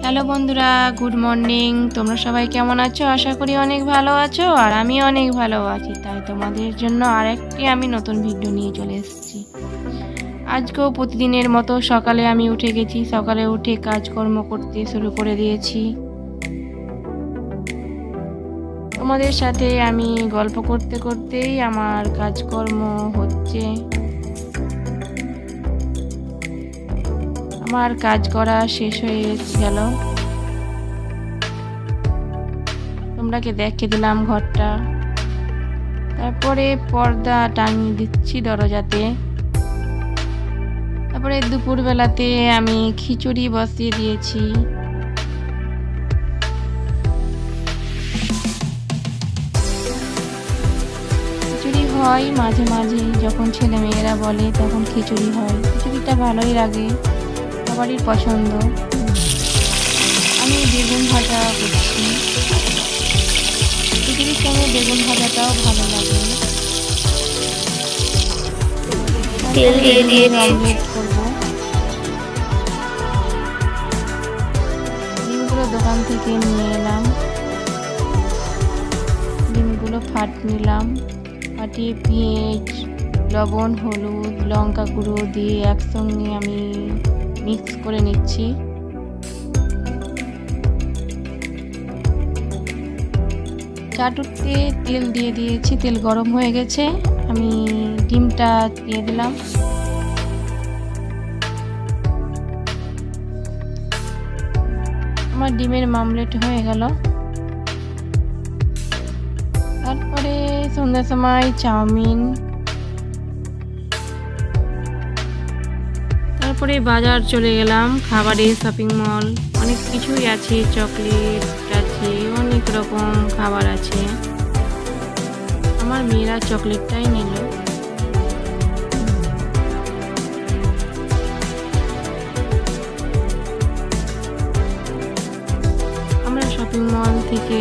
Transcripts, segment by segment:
Hello বন্ধুরা, good morning. তোমরা সবাই কেমন আছো? আশা করি অনেক ভালো আছো, আর আমি অনেক ভালো আছি। তাই তোমাদের জন্য আরেকটি আমি নতুন ভিডিও নিয়ে চলে এসেছি। আজকেও প্রতিদিনের মতো সকালে আমি উঠে গেছি। সকালে উঠে কাজকর্ম করতে শুরু করে দিয়েছি। তোমাদের সাথে আমি গল্প করতে করতেই আমার কাজকর্ম হচ্ছে। আমার কাজ করা শেষ হয়ে গেল। তোমরাকে দেখে দিলাম ঘরটা। তারপরে পর্দা টাঙিয়ে দিচ্ছি দরজাতে। তারপরে দুপুরবেলাতে আমি খিচুড়ি বসিয়ে দিয়েছি। খিচুড়ি হয় মাঝে মাঝে, যখন ছেলে মেয়েরা বলে তখন খিচুড়ি হয়। খিচুড়িটা ভালোই লাগে, সবারই পছন্দ। আমি বেগুন ভাজা করছি। খিচুড়ির সঙ্গে বেগুন ভাজাটাও ভালো লাগে। তেল দিয়ে দিয়েছি। অমলেট করবো। ডিমগুলো দোকান থেকে নিয়ে এলাম। ডিমগুলো নিলাম। ফাটিয়ে পেঁয়াজ, লবণ, হলুদ, লঙ্কা গুঁড়ো দিয়ে একসঙ্গে আমি মিক্স করে নিচ্ছি। চাটুতে তেল দিয়ে দিয়েছি। তেল গরম হয়ে গেছে। আমি ডিমটা দিয়ে দিলাম। আমার ডিমের মামলেট হয়ে গেল। তারপরে সন্ধ্যার সময় চাউমিন। তারপরে বাজার চলে গেলাম, খাবারের শপিং মল। অনেক কিছুই আছে, চকলেট আছে, অনেক রকম খাবার আছে। আমার মেয়েরা চকলেটটাই নিল। আমরা শপিং মল থেকে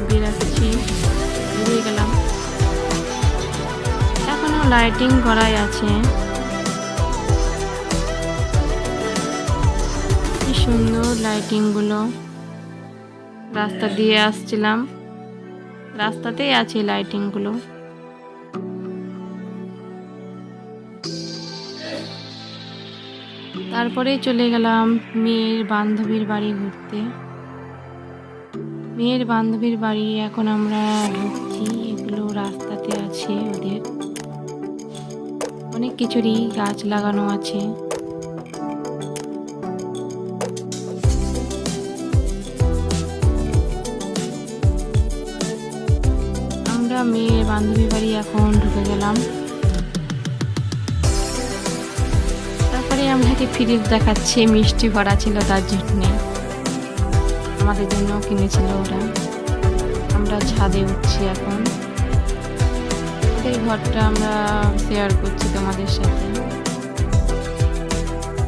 বেরিয়ে গেলাম। এখনো লাইটিং করাই আছে। কি সুন্দর লাইটিং গুলো। রাস্তা দিয়ে আসছিলাম, রাস্তাতেই আছে লাইটিং গুলো। তারপরে চলে গেলাম মেয়ের বান্ধবীর বাড়ি ঘুরতে। মেয়ের বান্ধবীর বাড়ি এখন আমরা ঢুকছি। এগুলো রাস্তাতে আছে ওদের। অনেক কিছুরই গাছ লাগানো আছে। আমরা মেয়ের বান্ধবীর বাড়ি এখন ঢুকে গেলাম। তারপরে আমাকে ফ্রিজ দেখাচ্ছে, মিষ্টি ভরা ছিল তার জন্য। আমাদের জন্য কিনেছিল ওরা। আমরা ছাদে উঠছি এখন। এই ঘরটা আমরা শেয়ার করছি তোমাদের সাথে।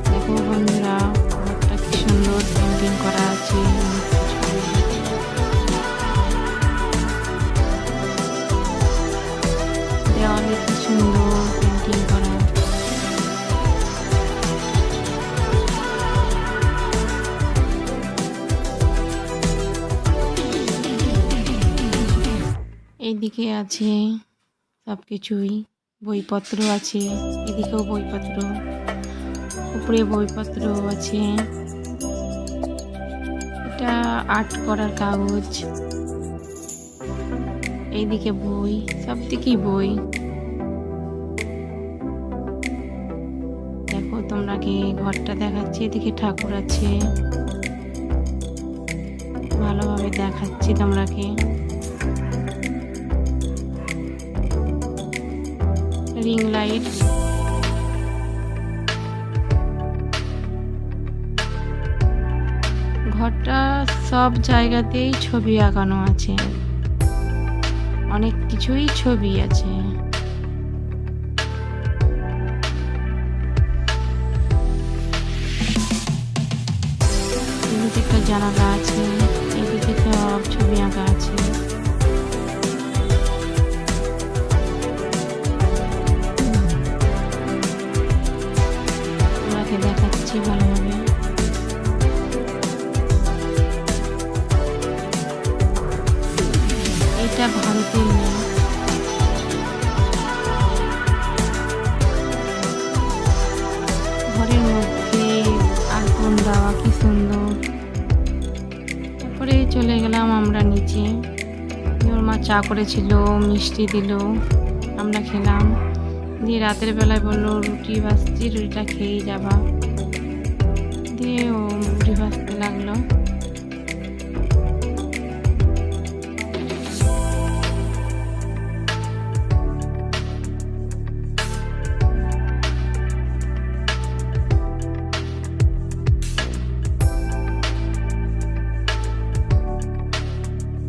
দেখো বন্ধুরা, ঘরটা কি সুন্দর পেন্টিং করা আছে। দেওয়ালে কি সুন্দর পেন্টিং করা। এইদিকে আছে সব কিছুই, বইপত্র আছে। এদিকেও বইপত্র, উপরে বইপত্র আছে। এটা আর্ট করার কাগজ। এইদিকে বই, সব দিকেই বই। দেখো তোমরাকে ঘরটা দেখাচ্ছি। এদিকে ঠাকুর আছে, ভালোভাবে দেখাচ্ছি তোমরাকে। Ring light. ঘরটা সব জায়গাতেই ছবি আঁকানো আছে। অনেক কিছুই ছবি আছে। এদিকে একটা জানালা আছে। এদিকে সব ছবি আঁকা আছে। দেখাচ্ছি ভালোভাবে। তেল নেই। ঘরের মধ্যে আলপনা দেওয়া, কি সুন্দর। তারপরে চলে গেলাম আমরা নিচে। ওর মা চা করেছিল, মিষ্টি দিল, আমরা খেলাম। দিয়ে রাতের বেলায় বললো রুটি ভাজছি, রুটিটা খেয়েই যাবা। দিয়ে ও রুটি ভাজতে লাগলো।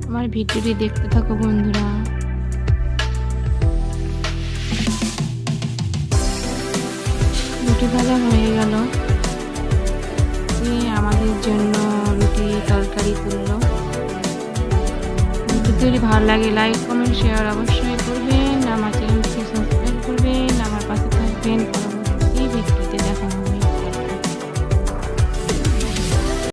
আমার ভিডিওটি দেখতে থাকো বন্ধুরা। রুটি ভাজা হয়ে গেল। আমাদের জন্য রুটি তরকারি তুললো। যদি ভালো লাগে লাইক কমেন্ট শেয়ার অবশ্যই করবেন। আমার চ্যানেলটি সাবস্ক্রাইব করবেন, আমার পাশে থাকবেন।